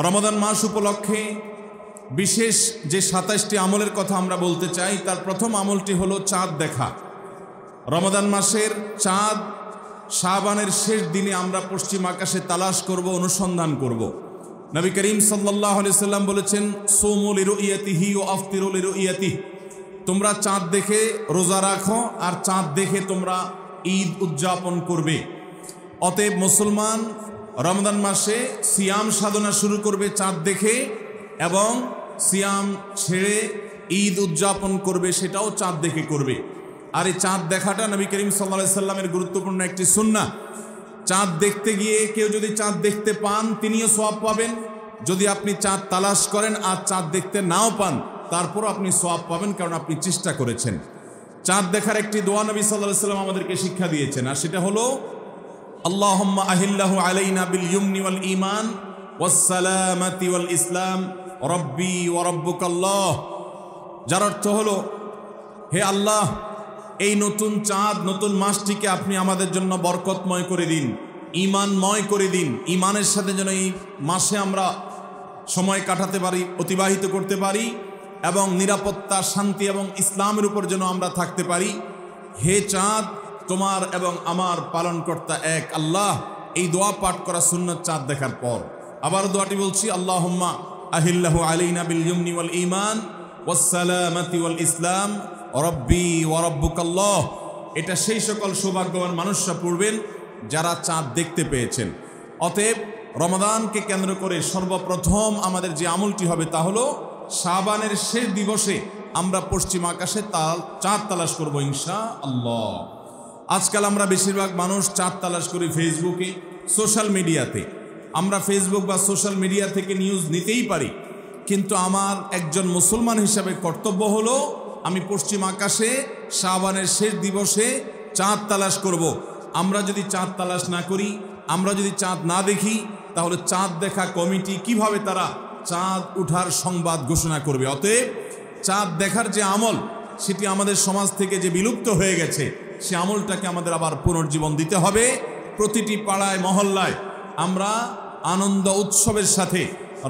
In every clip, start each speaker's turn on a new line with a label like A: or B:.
A: রমাদান মাস উপলক্ষে বিশেষ যে ২৭টি আমলের কথা আমরা বলতে চাই, তার প্রথম আমলটি হলো চাঁদ দেখা। রমাদান মাসের চাঁদ শাবানের শেষ দিনে আমরা পশ্চিম আকাশে তালাশ করব, অনুসন্ধান করব। নবী করিম সাল্লাল্লাহু আলাইহি সাল্লাম বলেছেন, সুমু লিরুইয়াতিহি ওয়া আফতিরু লিরুইয়াতিহি, তোমরা চাঁদ দেখে রোজা রাখো আর চাঁদ দেখে তোমরা ঈদ উদযাপন করবে। অতএব মুসলমান রমজান মাসে সিয়াম সাধনা শুরু করবে চাঁদ দেখে, এবং সিয়াম ছেড়ে ঈদ উদযাপন করবে, সেটাও চাঁদ দেখে করবে। আর এই চাঁদ দেখাটা নবী করিম সাল্লাল্লাহু আলাইহি সাল্লামের গুরুত্বপূর্ণ একটি সুন্নাহ। চাঁদ দেখতে গিয়ে কেউ যদি চাঁদ দেখতে পান তিনিও সওয়াব পাবেন। যদি আপনি চাঁদ তালাশ করেন আর চাঁদ দেখতে নাও পান, তারপরও আপনি সওয়াব পাবেন, কারণ আপনি চেষ্টা করেছেন। চাঁদ দেখার একটি দোয়া নবী সাল্লাল্লাহু আলাইহি সাল্লাম আমাদেরকে শিক্ষা দিয়েছেন, আর সেটা হলো আল্লাহুম্মা আহিল্লাহু আলাইনা বিল ইয়ুমনি ওয়াল ঈমান ওয়াস সালামাতি ওয়াল ইসলাম রব্বি ওয়া রাব্বুকাল্লাহ। যার অর্থ হলো, হে আল্লাহ, এই নতুন চাঁদ, নতুন মাসটিকে আপনি আমাদের জন্য বরকতময় করে দিন, ঈমানময় করে দিন। ঈমানের সাথে যেন এই মাসে আমরা সময় কাটাতে পারি, অতিবাহিত করতে পারি, এবং নিরাপত্তা, শান্তি এবং ইসলামের উপর যেন আমরা থাকতে পারি। হে চাঁদ, তোমার এবং আমার পালনকর্তা এক আল্লাহ। এই দোয়া পাঠ করা সুন্নাত চাঁদ দেখার পর। আবার দোয়াটি বলছি, আল্লাহুম্মা আহিল্লাহু আলাইনা বিল ইয়ুমনি ওয়াল ঈমান ওয়াস সালামাতি ওয়াল ইসলাম রব্বি ওয়া রাব্বুকাল্লাহ। এটা সেই সকল সৌভাগ্যবান মানুষরা পড়বেন যারা চাঁদ দেখতে পেয়েছেন। অতএব রমাদানকে কেন্দ্র করে সর্বপ্রথম আমাদের যে আমলটি হবে তা হলো শাবানের শেষ দিবসে আমরা পশ্চিম আকাশে চাঁদ তালাশ করব ইনশাআল্লাহ। আজকাল আমরা বেশিরভাগ মানুষ চাঁদ তালাশ করি ফেসবুকে, সোশ্যাল মিডিয়াতে। আমরা ফেসবুক বা সোশ্যাল মিডিয়া থেকে নিউজ নিতেই পারি, কিন্তু আমার একজন মুসলমান হিসাবে কর্তব্য হলো আমি পশ্চিম আকাশে শাবানের শেষ দিবসে চাঁদ তালাশ করব। আমরা যদি চাঁদ তালাশ না করি, আমরা যদি চাঁদ না দেখি, তাহলে চাঁদ দেখা কমিটি কিভাবে তারা চাঁদ উঠার সংবাদ ঘোষণা করবে? অতএব চাঁদ দেখার যে আমল, সেটি আমাদের সমাজ থেকে যে বিলুপ্ত হয়ে গেছে, সে আমলটাকে আমাদের আবার পুনর্জীবন দিতে হবে। প্রতিটি পাড়ায় মহল্লায় আমরা আনন্দ উৎসবের সাথে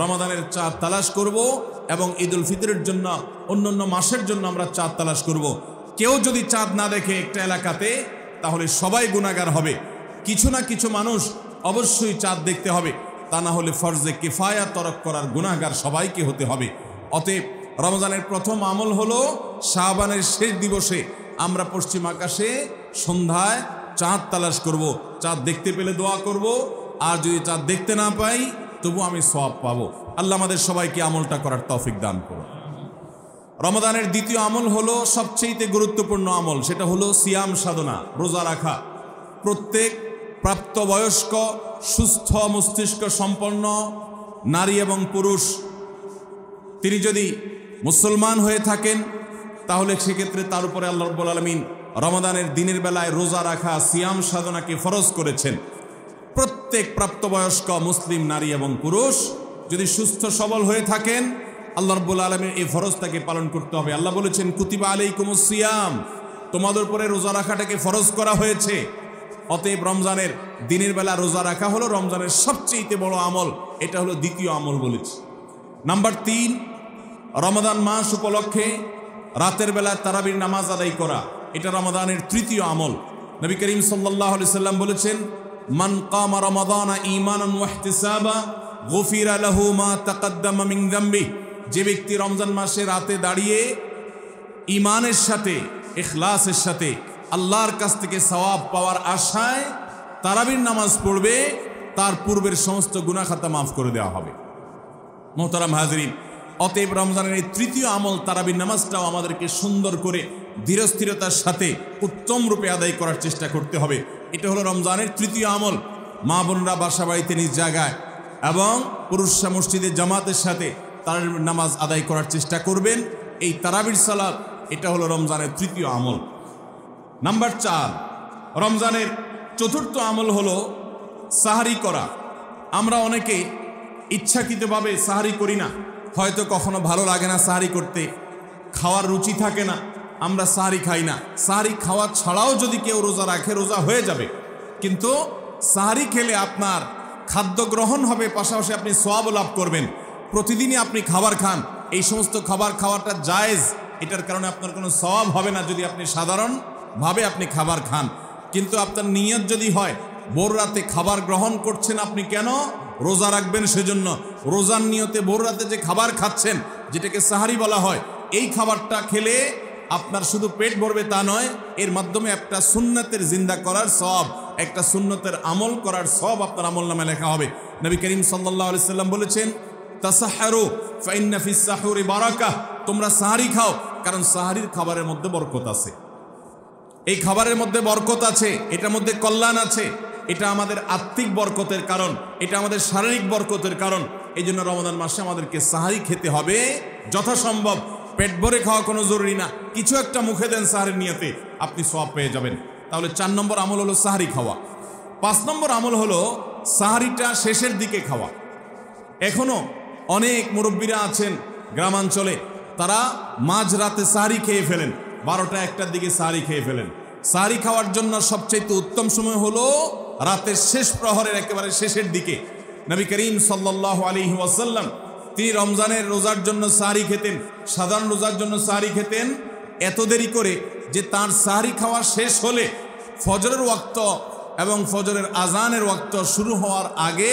A: রমাদানের চাঁদ তালাশ করব, এবং ঈদুল ফিতরের জন্য, অন্যান্য মাসের জন্য আমরা চাঁদ তালাশ করব। কেউ যদি চাঁদ না দেখে একটা এলাকাতে, তাহলে সবাই গুনাহগার হবে। কিছু না কিছু মানুষ অবশ্যই চাঁদ দেখতে হবে, তা না হলে ফরজে কিফায়া তরক করার গুনাহগার সবাইকে হতে হবে। অতএব রমজানের প্রথম আমল হলো শাবানের শেষ দিবসে আমরা পশ্চিম আকাশে সন্ধ্যায় চাঁদ তালাশ করব। চাঁদ দেখতে পেলে দোয়া করব, আর যদি চাঁদ দেখতে না পাই তবু আমি সওয়াব পাবো। আল্লাহ আমাদের সবাইকে আমলটা করার তৌফিক দান করুন। রমাদানের দ্বিতীয় আমল হলো সবচেয়ে গুরুত্বপূর্ণ আমল, সেটা হলো সিয়াম সাধনা, রোজা রাখা। প্রত্যেক প্রাপ্তবয়স্ক সুস্থ মস্তিষ্ক সম্পন্ন নারী এবং পুরুষ, তিনি যদি মুসলমান হয়ে থাকেন, তাহলে সেক্ষেত্রে তার উপরে আল্লাহ রাব্বুল আলামিন রমাদানের দিনের বেলায় রোজা রাখা, সিয়াম সাধনাকে ফরজ করেছেন। প্রত্যেক প্রাপ্তবয়স্ক মুসলিম নারী এবং পুরুষ যদি সুস্থ সবল হয়ে থাকেন, আল্লাহ রাব্বুল আলামিন এই ফরজটাকে পালন করতে হবে। আল্লাহ বলেছেন, কুতিবা আলাইকুমুস সিয়াম, তোমাদের উপরে রোজা রাখাটাকে ফরজ করা হয়েছে। অতএব রমজানের দিনের বেলা রোজা রাখা হলো রমজানের সবচেয়ে বড় আমল। এটা হলো দ্বিতীয় আমল বলেছি। নাম্বার ৩, রমাদান মাস উপলক্ষে রাতের বেলা তারাবির নামাজ আদায় করা, এটা রমাদানের তৃতীয় আমল। নবী করিম সাল্লাল্লাহু আলাইহি সাল্লাম বলেছেন, মান কামা রমাদানা ঈমানান ওয়া ইহতিসাবা গুফিরা লাহু মা তাকাদ্দামা মিন যামবি। যে ব্যক্তি রমজান মাসে রাতে দাঁড়িয়ে ঈমানের সাথে, ইখলাসের সাথে আল্লাহর কাছ থেকে সওয়াব পাওয়ার আশায় তারাবির নামাজ পড়বে, তার পূর্বের সমস্ত গুনাহ খাতা মাফ করে দেওয়া হবে। মোহতারাম হাজরিন, অতএব রমজানের এই তৃতীয় আমল তারাবির নামাজটাও আমাদেরকে সুন্দর করে ধীরস্থিরতার সাথে উত্তম রূপে আদায় করার চেষ্টা করতে হবে। এটা হলো রমজানের তৃতীয় আমল। মা বোনরা বাসা বাড়িতে নিজ জায়গায় এবং পুরুষরা মসজিদে জামাতের সাথে তারাবির নামাজ আদায় করার চেষ্টা করবেন। এই তারাবির সালাত, এটা হলো রমজানের তৃতীয় আমল। নাম্বার ৪, রমজানের চতুর্থ আমল হলো সাহারি করা। আমরা অনেকে ইচ্ছাকৃতভাবে সাহারি করি না, হয়তো কখনো ভালো লাগে না সাহারি করতে, খাওয়ার রুচি থাকে না, আমরা সাহারি খাই না। সাহারি খাওয়া ছাড়াও যদি কেউ রোজা রাখে, রোজা হয়ে যাবে, কিন্তু সাহারি খেলে আপনার খাদ্য গ্রহণ হবে, পাশাপাশি আপনি সওয়াবও লাভ করবেন। প্রতিদিনই আপনি খাবার খান, এই সমস্ত খাবার খাওয়াটা জায়েজ, এটার কারণে আপনার কোনো সওয়াব হবে না যদি আপনি সাধারণভাবে আপনি খাবার খান। কিন্তু আপনার নিয়ত যদি হয় ভোর রাতে খাবার গ্রহণ করছেন, আপনি কেন? রোজা রাখবেন সেজন্য। রোজার নিয়তে ভোর রাতে যে খাবার খাচ্ছেন, যেটাকে সাহারি বলা হয়, এই খাবারটা খেলে আপনার শুধু পেট ভরবে তা নয়, এর মাধ্যমে একটা সুন্নতের জিন্দা করার সওয়াব, একটা সুন্নতের আমল করার সওয়াব আপনার আমলনামায় লেখা হবে। নবী করিম সাল্লাল্লাহু আলাইহি সাল্লাম বলেছেন, তাসাহহারু ফাইন্না ফিস সাহুরি বারাকাহ, তোমরা সাহারি খাও, কারণ সাহারির খাবারের মধ্যে বরকত আছে। এই খাবারের মধ্যে বরকত আছে, এটার মধ্যে কল্যাণ আছে। এটা আমাদের আত্মিক বরকতের কারণ, এটা আমাদের শারীরিক বরকতের কারণ। এই জন্য রমাদান মাসে আমাদেরকে সাহারি খেতে হবে যথাসম্ভব। পেট ভরে খাওয়া কোনো জরুরি না, কিছু একটা মুখে দেন সাহারির নিয়তে, আপনি সওয়াব পেয়ে যাবেন। তাহলে 4 নম্বর আমল হলো সাহারি খাওয়া। 5 নম্বর আমল হলো সাহারিটা শেষের দিকে খাওয়া। এখনো অনেক মুরব্বীরা আছেন গ্রামাঞ্চলে, তারা মাঝরাতে সাহারি খেয়ে ফেলেন, 12টা-1টার দিকে সাহারি খেয়ে ফেলেন। সাহারি খাওয়ার জন্য সবচেয়ে উত্তম সময় হলো রাতের শেষ প্রহরের একেবারে শেষের দিকে। নবী করিম সাল্লাল্লাহু আলাইহি ওয়াসাল্লাম তিনি রমজানের রোজার জন্য সাহারি খেতেন, সাধারণ রোজার জন্য সাহারি খেতেন এত দেরি করে যে তার সাহারি খাওয়া শেষ হলে ফজরের ওয়াক্ত এবং ফজরের আজানের ওয়াক্ত শুরু হওয়ার আগে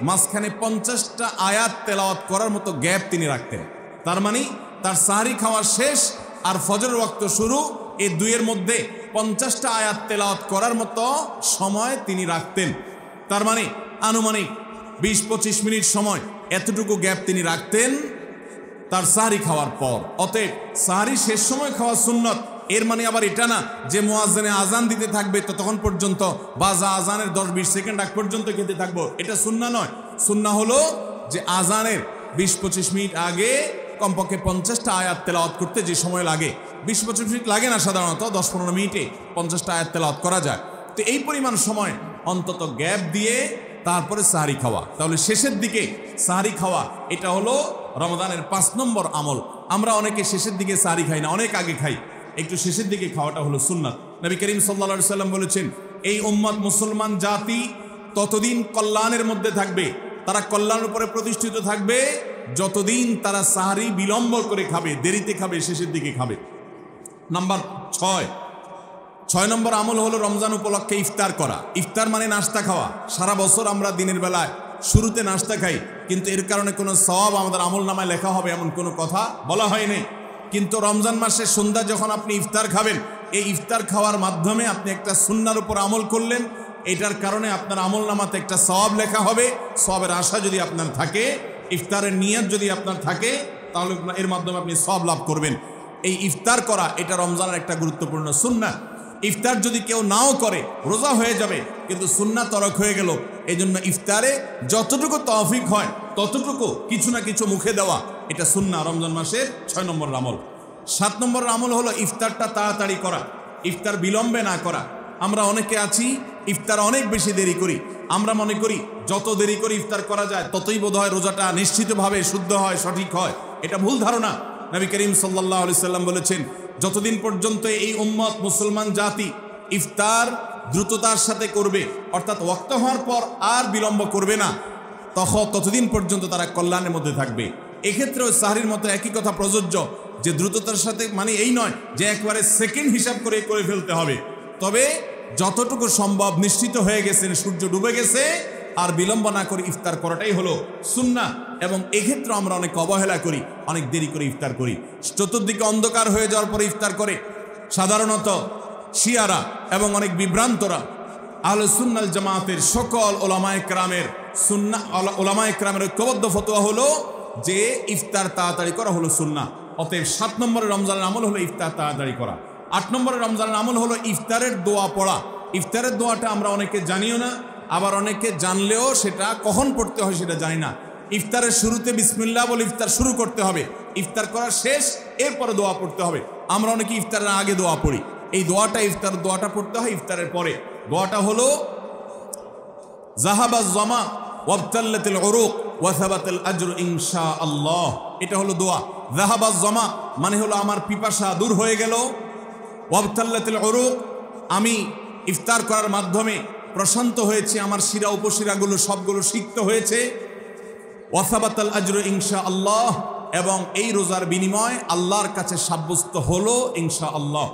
A: মাঝখানে 50টা আয়াত তেলাওয়াত করার মতো গ্যাপ তিনি রাখতেন। তার মানে তার সাহারি খাওয়া শেষ আর ফজরের ওয়াক্ত শুরু, এই দুইয়ের মধ্যে 50টা আয়াত তেলাওয়াত করার মতো সময় তিনি রাখতেন। তার মানে আনুমানিক 20-25 মিনিট সময়, এতটুকু গ্যাপ তিনি রাখতেন তার সাহারি খাওয়ার পর। অতএব সাহারি শেষ সময় খাওয়া সুন্নত। এর মানে আবার এটা না যে মুয়াজ্জিনে আজান দিতে থাকবে ততক্ষণ পর্যন্ত, বা আজানের 10-20 সেকেন্ড আগ পর্যন্ত খেতে থাকবো, এটা সুন্নাহ নয়। সুন্নাহ হলো যে আজানের 20-25 মিনিট আগে কমপক্ষে 50টা আয়াত তেলাওয়াত করতে যে সময় লাগে, 20-25 মিনিট লাগে না, সাধারণত 10-15 মিনিটে 50টা আয়াত তেলাওয়াত করা যায়। তো এই পরিমাণ সময় অন্তত গ্যাপ দিয়ে তারপরে সাহারি খাওয়া। তাহলে শেষের দিকে সাহারি খাওয়া, এটা হলো রমজানের 5 নম্বর আমল। আমরা অনেকে শেষের দিকে সাহারি খাই না, অনেক আগে খাই, একটু শেষের দিকে খাওয়াটা হলো সুন্নাত। নবী করিম সাল্লাল্লাহু আলাইহি সাল্লাম বলেছেন, এই উম্মত মুসলমান জাতি ততদিন কল্যাণের মধ্যে থাকবে, তারা কল্যাণের উপরে প্রতিষ্ঠিত থাকবে যতদিন তারা সাহারি বিলম্ব করে খাবে, দেরিতে খাবে, শেষের দিকে খাবে। নাম্বার 6 নম্বর আমল হলো রমজান উপলক্ষে ইফতার করা। ইফতার মানে নাস্তা খাওয়া। সারা বছর আমরা দিনের বেলায় শুরুতে নাস্তা খাই, কিন্তু এর কারণে কোনো সওয়াব আমাদের আমল নামায় লেখা হবে এমন কোনো কথা বলা হয়নি। কিন্তু রমজান মাসের সন্ধ্যা যখন আপনি ইফতার খাবেন, এই ইফতার খাওয়ার মাধ্যমে আপনি একটা সুন্নাহর উপর আমল করলেন, এটার কারণে আপনার আমল নামাতে একটা সওয়াব লেখা হবে। সওয়াবের আশা যদি আপনার থাকে, ইফতারের নিয়ত যদি আপনার থাকে, তাহলে এর মাধ্যমে আপনি সওয়াব লাভ করবেন। এই ইফতার করা এটা রমজানের একটা গুরুত্বপূর্ণ সুন্নাহ। ইফতার যদি কেউ নাও করে রোজা হয়ে যাবে, কিন্তু সুন্নাহ তরক হয়ে গেল। এই জন্য ইফতারে যতটুকু তৌফিক হয় ততটুকু কিছু না কিছু মুখে দেওয়া, এটা সুন্নাহ রমজান মাসের 6 নম্বর আমল। 7 নম্বর আমল হলো ইফতারটা তাড়াতাড়ি করা, ইফতার বিলম্বে না করা। আমরা অনেকে আছি ইফতার অনেক বেশি দেরি করি। আমরা মনে করি যত দেরি করে ইফতার করা যায় ততই বোধহয় রোজাটা নিশ্চিতভাবে শুদ্ধ হয়, সঠিক হয়। এটা ভুল ধারণা। নবী করিম সাল্লাল্লাহু আলাইহি সাল্লাম বলেছেন, যতদিন পর্যন্ত এই উম্মত মুসলমান জাতি ইফতার দ্রুততার সাথে করবে, অর্থাৎ ওয়াক্ত হওয়ার পর আর বিলম্ব করবে না, ততদিন পর্যন্ত তারা কল্যাণের মধ্যে থাকবে। এক্ষেত্রেও সাহরির মতো একই কথা প্রযোজ্য, যে দ্রুততার সাথে মানে এই নয় যে একবারে সেকেন্ড হিসাব করে ফেলতে হবে, তবে যতটুকু সম্ভব নিশ্চিত হয়ে গেছেন সূর্য ডুবে গেছে আর বিলম্ব না করে ইফতার করাটাই হলো সুন্নাহ। এবং এক্ষেত্রে আমরা অনেক অবহেলা করি, অনেক দেরি করে ইফতার করি। চতুর্দিকে অন্ধকার হয়ে যাওয়ার পরে ইফতার করে সাধারণত শিয়ারা এবং অনেক বিভ্রান্তরা। আহলে সুন্নাল জামাতের সকল ওলামায়ে কেরামের ওলামায়ে কেরামের ঐক্যবদ্ধ ফতোয়া হলো যে ইফতার তাড়াতাড়ি করা হলো সুন্নাহ। অতএব 7 নম্বরের রমজানের আমল হলো ইফতার তাড়াতাড়ি করা। 8 নম্বরের রমজানের আমল হলো ইফতারের দোয়া পড়া। ইফতারের দোয়াটা আমরা অনেকে জানিও না, আবার অনেকে জানলেও সেটা কখন পড়তে হয় সেটা জানি না। ইফতারের শুরুতে বিসমিল্লাহ বলে ইফতার শুরু করতে হবে, ইফতার করা শেষ এরপরে দোয়া পড়তে হবে। আমরা অনেকে ইফতারের আগে দোয়া পড়ি, এই দোয়াটা ইফতার দোয়াটা পড়তে হয় ইফতারের পরে। দোয়াটা হলো জাহাবাজ জামা ওয়াবতাল্লাতিল উরুক ওয়া সাবাতাল আজরু ইনশাআল্লাহ। এটা হলো দোয়া। জাহাবাজ জামা মানে হলো আমার পিপাসা দূর হয়ে গেল, ওয়াবতাল্লাতিল উরুক আমি ইফতার করার মাধ্যমে প্রশান্ত হয়েছে, আমার শিরা উপশিরাগুলো সবগুলো সিক্ত হয়েছে। ওয়াসাবাতাল আজরু ইনশাআল্লাহ, এবং এই রোজার বিনিময় আল্লাহর কাছে সাব্যস্ত হলো ইনশাআল্লাহ।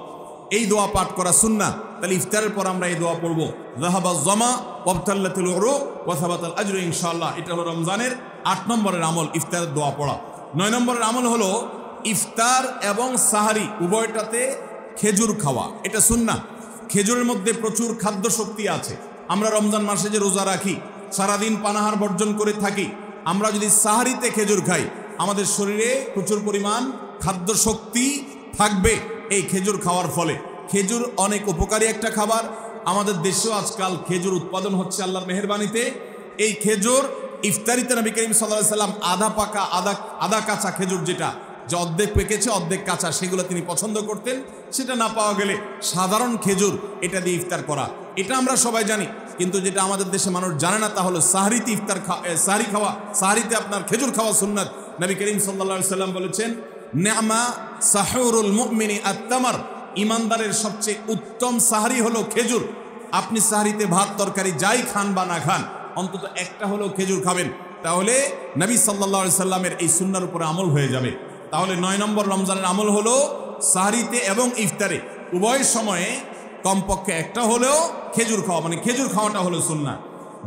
A: এই দোয়া পাঠ করা সুন্নাহ। তাহলে ইফতারের পর আমরা এই দোয়া পড়বো, যাহাবাজ জামা ওয়াবতাল্লাতুল উরুক ওয়াসাবাতাল আজরু ইনশাআল্লাহ। এটা হলো রমজানের 8 নম্বরের আমল, ইফতারের দোয়া পড়া। 9 নম্বরের আমল হলো ইফতার এবং সাহারি উভয়টাতে খেজুর খাওয়া। এটা সুন্নাহ। খেজুরের মধ্যে প্রচুর খাদ্য শক্তি আছে। আমরা রমজান মাসে যে রোজা রাখি, সারাদিন পানাহার বর্জন করে থাকি, আমরা যদি সাহারিতে খেজুর খাই, আমাদের শরীরে প্রচুর পরিমাণ খাদ্য শক্তি থাকবে এই খেজুর খাওয়ার ফলে। খেজুর অনেক উপকারী একটা খাবার। আমাদের দেশেও আজকাল খেজুর উৎপাদন হচ্ছে আল্লাহর মেহেরবানিতে। এই খেজুর ইফতারিতে নবী করিম সাল্লাল্লাহু আলাইহি সাল্লাম আধা পাকা আধা কাঁচা খেজুর, যেটা যে অর্ধেক পেকেছে অর্ধেক কাঁচা, সেগুলো তিনি পছন্দ করতেন। সেটা না পাওয়া গেলে সাধারণ খেজুর, এটা দিয়ে ইফতার করা, এটা আমরা সবাই জানি। কিন্তু যেটা আমাদের দেশে মানুষ জানে না, তা হলো সাহরিতে সাহরি খাওয়া, সাহরিতে আপনার খেজুর খাওয়া সুন্নাত। নবী করিম সাল্লাল্লাহু আলাইহি সাল্লাম বলেছেন, নি'মা সাহুরুল মুমিনি আত-তামার, ইমানদারের সবচেয়ে উত্তম সাহরি হলো খেজুর। আপনি সাহরিতে ভাত তরকারি যাই খান বা না খান, অন্তত একটা হলো খেজুর খাবেন, তাহলে নবী সাল্লাল্লাহু আলাইহি সাল্লামের এই সুন্নাহর উপরে আমল হয়ে যাবে। তাহলে 9 নম্বর রমজানের আমল হলো সাহরিতে এবং ইফতারে উভয় সময়ে কমপক্ষে একটা হলেও খেজুর খাওয়া, মানে খেজুর খাওয়াটা হলো সুন্নাহ।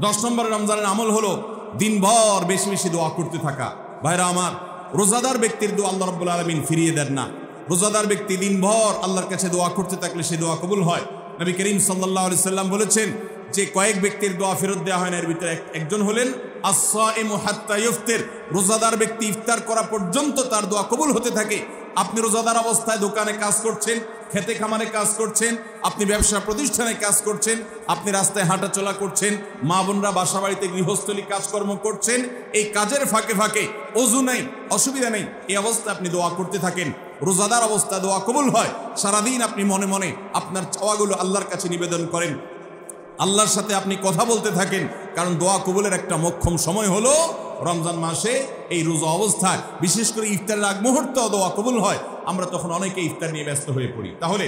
A: 10 নম্বর রমজানের আমল হলো দিনভর বেশি বেশি দোয়া করতে থাকা। ভাইরা আমার, রোজাদার ব্যক্তির দোয়া আল্লাহ রাব্বুল আলামিন ফিরিয়ে দেন না। রোজাদার ব্যক্তি দিনভর আল্লাহর কাছে দোয়া করতে থাকলে সে দোয়া কবুল হয়। নবী করিম সাল্লাল্লাহু আলাইহি সাল্লাম বলেছেন যে কয়েক ব্যক্তির দোয়া ফেরত দেওয়া হয় না, এর ভিতরে একজন হলেন আস-সাইমু হাত্তা ইফতির, রোজাদার ব্যক্তি ইফতার করা পর্যন্ত তার দোয়া কবুল হতে থাকে। আপনি রোজাদার অবস্থায় দোকানে কাজ করছেন, খেতে খামারে কাজ করছেন, আপনি ব্যবসা প্রতিষ্ঠানে কাজ করছেন, আপনি রাস্তায় হাঁটাচলা করছেন, মা বোনরা বাসা বাড়িতে গৃহস্থলী কাজকর্ম করছেন, এই কাজের ফাঁকে ফাঁকে ওযু নেই, অসুবিধা নেই, এই অবস্থায় আপনি দোয়া করতে থাকেন। রোজাদার অবস্থায় দোয়া কবুল হয়। সারাদিন আপনি মনে মনে আপনার চাওয়াগুলো আল্লাহর কাছে নিবেদন করেন, আল্লাহর সাথে আপনি কথা বলতে থাকেন, কারণ দোয়া কবুলের একটা মোক্ষম সময় হলো রমজান মাসে এই রোজা অবস্থায়। বিশেষ করে ইফতারের আগ মুহূর্তে দোয়া কবুল হয়। আমরা তখন অনেকে ইফতার নিয়ে ব্যস্ত হয়ে পড়ি। তাহলে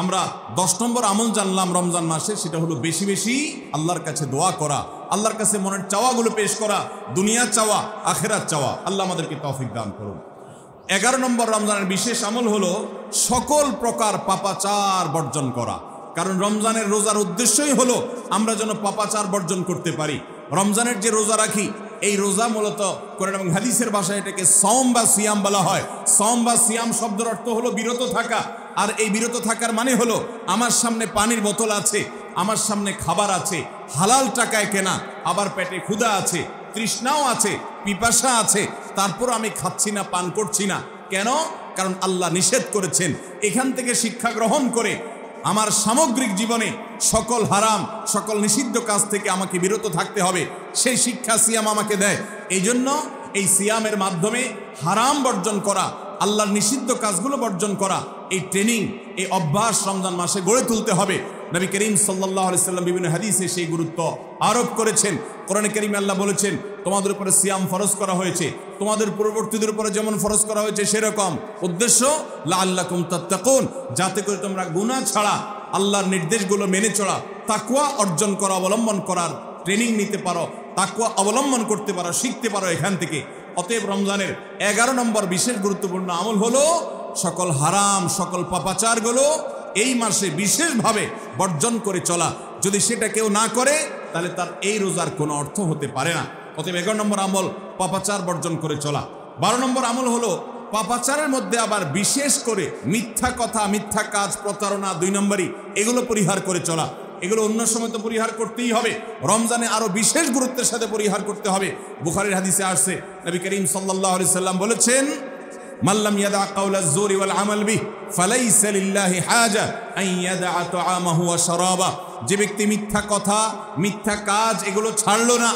A: আমরা 10 নম্বর আমল জানলাম রমজান মাসে, সেটা হলো বেশি বেশি আল্লাহর কাছে দোয়া করা, আল্লাহর কাছে মনের চাওয়াগুলো পেশ করা, দুনিয়ার চাওয়া, আখিরাত চাওয়া। আল্লাহ আমাদেরকে তৌফিক দান করুন। 11 নম্বর রমজানের বিশেষ আমল হলো সকল প্রকার পাপাচার বর্জন করা। কারণ রমজানের রোজার উদ্দেশ্যই হলো আমরা যেন পাপাচার বর্জন করতে পারি। রমজানের যে রোজা রাখি, এই রোজা মূলত কোরআন এবং হাদিসের ভাষায় এটাকে সওম বা সিয়াম বলা হয়। সওম বা সিয়াম শব্দের অর্থ হলো বিরত থাকা। আর এই বিরত থাকার মানে হলো আমার সামনে পানির বোতল আছে, আমার সামনে খাবার আছে, হালাল টাকায় কেনা, আবার পেটে ক্ষুধা আছে, তৃষ্ণাও আছে, পিপাসা আছে, তারপর আমি খাচ্ছি না, পান করছি না। কেন? কারণ আল্লাহ নিষেধ করেছেন। এখান থেকে শিক্ষা গ্রহণ করে আমার সামগ্রিক জীবনে সকল হারাম, সকল নিষিদ্ধ কাজ থেকে আমাকে বিরত থাকতে হবে, সেই শিক্ষা সিয়াম আমাকে দেয়। এই জন্য এই সিয়ামের মাধ্যমে হারাম বর্জন করা, আল্লাহর নিষিদ্ধ কাজগুলো বর্জন করা, এই ট্রেনিং, এই অভ্যাস রমজান মাসে গড়ে তুলতে হবে। নবী করিম সাল্লাল্লাহু আলাইহি সাল্লাম বিভিন্ন হাদিসে সেই গুরুত্ব আরোপ করেছেন। কোরআনে কারিমে আল্লাহ বলেছেন, তোমাদের উপরে সিয়াম ফরজ করা হয়েছে, তোমাদের পূর্ববর্তীদের উপরে যেমন ফরজ করা হয়েছে সেরকম। উদ্দেশ্য লাআল্লাকুম তাত্তাকুন, যাতে করে তোমরা গুনাহ ছাড়া আল্লাহর নির্দেশগুলো মেনে চলা, তাকওয়া অর্জন করা, অবলম্বন করার ট্রেনিং নিতে পারো, তাকওয়া অবলম্বন করতে পারো, শিখতে পারো এখান থেকে। অতএব রমজানের 11 নম্বর বিশেষ গুরুত্বপূর্ণ আমল হলো সকল হারাম, সকল পাপাচারগুলো এই মাসে বিশেষভাবে বর্জন করে চলা। যদি সেটা কেউ না করে তাহলে তার এই রোজার কোনো অর্থ হতে পারে না। অতএব 11 নম্বর আমল পাপাচার বর্জন করে চলা। 12 নম্বর আমল হলো পাপাচারের মধ্যে আবার বিশেষ করে মিথ্যা কথা, মিথ্যা কাজ, প্রতারণা 2 নম্বরই, এগুলো পরিহার করে চলা। এগুলো অন্য সময় তো পরিহার করতেই হবে, রমজানে আরো বিশেষ গুরুত্বের সাথে পরিহার করতে হবে। বুখারীর হাদিসে আসছে, নবী করিম সাল্লাল্লাহু আলাইহি সাল্লাম বলেছেন, মাল্লাম ইয়াদা কাওলাজ জুরি ওয়াল আমাল বিহি ফালাইসা লিল্লাহি হাজা আন ইয়াদা তাআমাহু ওয়া শারাবা। যে ব্যক্তি মিথ্যা কথা, মিথ্যা কাজ এগুলো ছাড়লো না,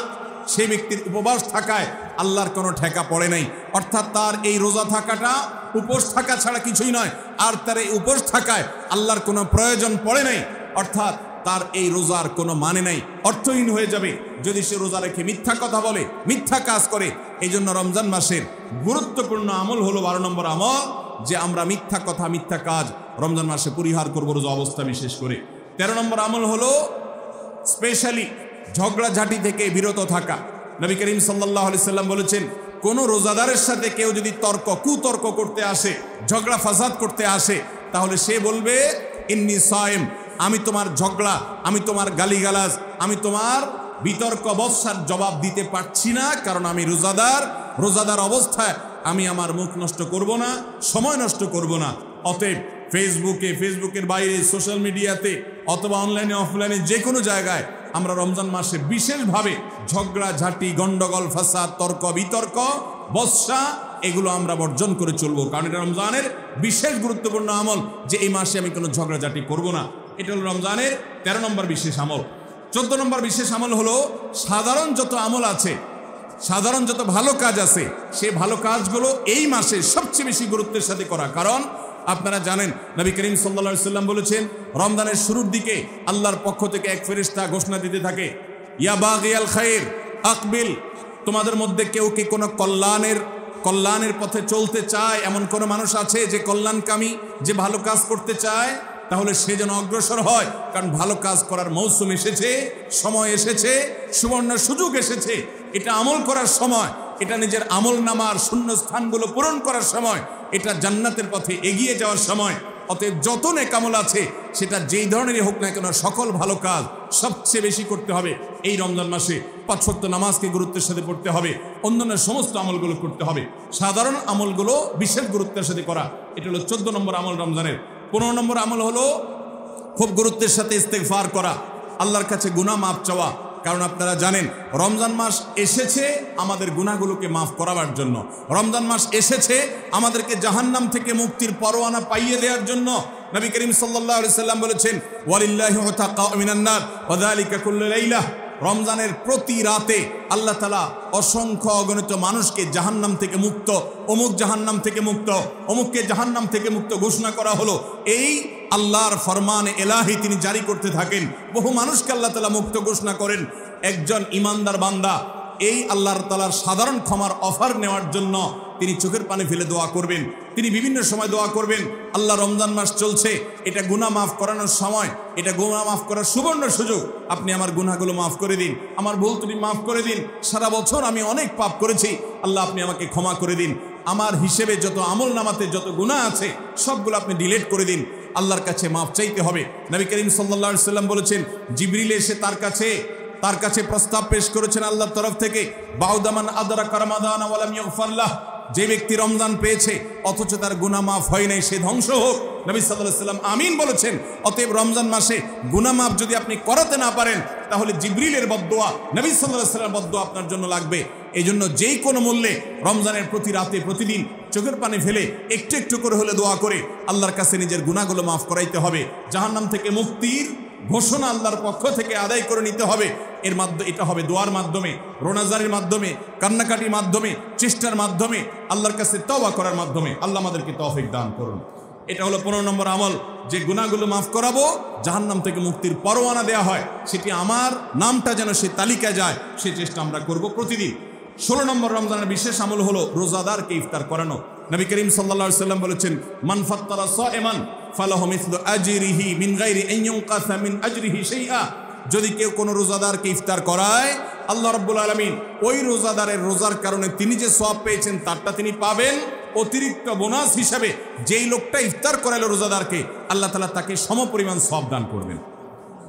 A: সেই ব্যক্তির উপবাস থাকায় আল্লাহর কোনো ঠেকা পড়ে নাই। অর্থাৎ তার এই রোজা থাকাটা উপোস থাকা ছাড়া কিছুই নয়, আর তার এই উপোস থাকায় আল্লাহর কোনো প্রয়োজন পড়ে নাই। অর্থাৎ তার এই রোজার কোনো মানে নাই, অর্থহীন হয়ে যাবে যদি সে রোজা রেখে মিথ্যা কথা বলে, মিথ্যা কাজ করে। এই জন্য রমজান মাসের গুরুত্বপূর্ণ আমল হলো 12 নম্বর আমল, যে আমরা মিথ্যা কথা, মিথ্যা কাজ রমজান মাসে পরিহার করবো রোজা অবস্থা বিশেষ করে। 13 নম্বর আমল হলো স্পেশালি ঝগড়াঝাটি থেকে বিরত থাকা। নবী করিম সাল্লাল্লাহু আলাইহি সাল্লাম বলেছেন, কোন রোজাদারের সাথে কেউ যদি কুতর্ক করতে আসে, ঝগড়া ফাসাদ করতে আসে, তাহলে সে বলবে ইন্নী সায়েম, আমি তোমার ঝগড়া, আমি তোমার গালিগালাজ, আমি তোমার বিতর্ক বৎসার জবাব দিতে পারছি না, কারণ আমি রোজাদার অবস্থায় আমি আমার মুখ নষ্ট করব না, সময় নষ্ট করব না। অতএব ফেসবুকের বাইরে সোশ্যাল মিডিয়াতে অথবা অনলাইনে অফলাইনে যে কোনো জায়গায় আমরা রমজান মাসে বিশেষভাবে ঝগড়াঝাটি, গন্ডগোল, ফাসাদ, তর্ক বিতর্ক, বৎসা এগুলো আমরা বর্জন করে চলবো, কারণ এটা রমজানের বিশেষ গুরুত্বপূর্ণ আমল যে এই মাসে আমি কোনো ঝগড়াঝাটি করব না। এটা হলো রমজানের 13 নম্বর বিশেষ আমল। 14 নম্বর বিশেষ আমল হলো সাধারণ যত আমল আছে, সাধারণ যত ভালো কাজ আছে, সেই ভালো কাজগুলো এই মাসে সবচেয়ে বেশি গুরুত্বের সাথে করা। কারণ আপনারা জানেন নবী করিম সাল্লাল্লাহু আলাইহি সাল্লাম বলেছেন, রমজানের শুরুর দিকে আল্লাহর পক্ষ থেকে এক ফেরেশতা ঘোষণা দিতে থাকে, ইয়া বাগিয়াল খায়র আকবিল, তোমাদের মধ্যে কেউ কি কোনো কল্যাণের পথে চলতে চায়, এমন কোনো মানুষ আছে যে কল্যাণকামী, যে ভালো কাজ করতে চায়, তাহলে সে যেন অগ্রসর হয়, কারণ ভালো কাজ করার মৌসুম এসেছে, সময় এসেছে, সুবর্ণ সুযোগ এসেছে। এটা আমল করার সময়, এটা নিজের আমল নামার শূন্য স্থানগুলো পূরণ করার সময়, এটা জান্নাতের পথে এগিয়ে যাওয়ার সময়। অতএব যত নেক আমল আছে, সেটা যেই ধরনেরই হোক না কেন, সকল ভালো কাজ সবচেয়ে বেশি করতে হবে এই রমজান মাসে। 5 ওয়াক্ত নামাজকে গুরুত্বের সাথে পড়তে হবে, অন্যান্য সমস্ত আমলগুলো করতে হবে, সাধারণ আমলগুলো বিশেষ গুরুত্বের সাথে করা। এটা হলো 14 নম্বর আমল রমজানের। 15 নম্বর আমল হলো খুব গুরুত্বের সাথে ইস্তেগফার করা, আল্লাহর কাছে গুনাহ মাফ চাওয়া। কারণ আপনারা জানেন রমজান মাস এসেছে আমাদের গুনাহগুলোকে মাফ করাবার জন্য, রমজান মাস এসেছে আমাদেরকে জাহান্নাম থেকে মুক্তির পরোয়ানা পাইয়ে দেওয়ার জন্য। নবী করিম সাল্লাল্লাহু আলাইহি সাল্লাম বলেছেন, ওয়ালিল্লাহি উতাকা মিনান নার ওয়া যালিকা কুল্লু লাইলা, রমজানের প্রতি রাতে আল্লাহ তাআলা অসংখ্য অগণিত মানুষকে জাহান্নাম থেকে মুক্ত, অমুক জাহান্নাম থেকে মুক্ত, অমুককে জাহান্নাম থেকে মুক্ত ঘোষণা করা হলো। এই আল্লাহর ফরমান এলাহি তিনি জারি করতে থাকেন, বহু মানুষকে আল্লাহ তাআলা মুক্ত ঘোষণা করেন। একজন ইমানদার বান্দা এই আল্লাহর তাআলার সাধারণ ক্ষমার অফার নেওয়ার জন্য তিনি চোখের পানি ফেলে দোয়া করবেন, তিনি বিভিন্ন সময় দোয়া করবেন, আল্লাহ রমজান মাস চলছে, এটা গুনাহ মাফ করানোর সময়, এটা গুনাহ মাফ করার সুবর্ণ সুযোগ, আপনি আমার গুনাহগুলো মাফ করে দিন, আমার ভুল ত্রুটি মাফ করে দিন, সারা বছর আমি অনেক পাপ করেছি, আল্লাহ আপনি আমাকে ক্ষমা করে দিন, আমার হিসেবে যত আমল নামাতে যত গুনাহ আছে সবগুলো আপনি ডিলিট করে দিন। আল্লাহর কাছে মাফ চাইতে হবে। নবী করিম সাল্লাল্লাহু আলাইহি সাল্লাম বলেছেন, জিবরিল এসে তার কাছে প্রস্তাব পেশ করেছেন আল্লাহর তরফ থেকে, বাউদামান আদরাকা রমাদান ওয়া লাম ইগফার লাহ, যে ব্যক্তি রমজান পেয়েছে অথচ তার গুনাহ মাফ হয় নাই, সে ধ্বংস হোক। নবী সাল্লাল্লাহু আলাইহি সাল্লাম আমিন বলেছেন। অতএব রমজান মাসে গুনাহ মাফ যদি আপনি করাতে না পারেন, তাহলে জিবরিলের বদদোয়া, নবী সাল্লাল্লাহু আলাইহি সাল্লামের বদদোয়া আপনার জন্য লাগবে। এই জন্য যেই কোনো মূল্যে রমজানের প্রতি রাতে প্রতিদিন চোখের পানি ফেলে একটু একটু করে হলে দোয়া করে আল্লাহর কাছে নিজের গুনাহগুলো মাফ করাইতে হবে। জাহান্নাম থেকে মুক্তির ঘোষণা আল্লাহর পক্ষ থেকে আদায় করে নিতে হবে। এর মাধ্যমে এটা হবে দোয়ার মাধ্যমে, রোনাজারির মাধ্যমে, কান্নাকাটির মাধ্যমে, চেষ্টার মাধ্যমে, আল্লাহর কাছে তওবা করার মাধ্যমে। আল্লাহ আমাদেরকে তৌফিক দান করুন। এটা হলো 15 নম্বর আমল, যে গুনাহগুলো মাফ করাবো, জাহান্নাম থেকে মুক্তির পরোয়ানা দেওয়া হয়, সেটি আমার নামটা যেন সে তালিকায় যায়, সেই চেষ্টা আমরা করব প্রতিদিন। 16 নম্বর রমজানের বিশেষ আমল হলো রোজাদারকে ইফতার করানো। নবী করিম সাল্লাল্লাহু আলাইহি সাল্লাম বলেছেন, মান ফাত্তারা সাইমান ফালাহু মিসলু আজরিহি মিন গায়রি আন ইউনকাসা মিন আজরিহি শাইআ, যদি কেউ কোনো রোজাদারকে ইফতার করায়, আল্লাহ রাব্বুল আলামিন ওই রোজাদারের রোজার কারণে তিনি যে সওয়াব পেয়েছেন তারটা তিনি পাবেন, অতিরিক্ত বোনাস হিসাবে যেই লোকটা ইফতার করালো রোজাদারকে, আল্লাহ তাআলা তাকে সমপরিমাণ সওয়াব দান করবেন।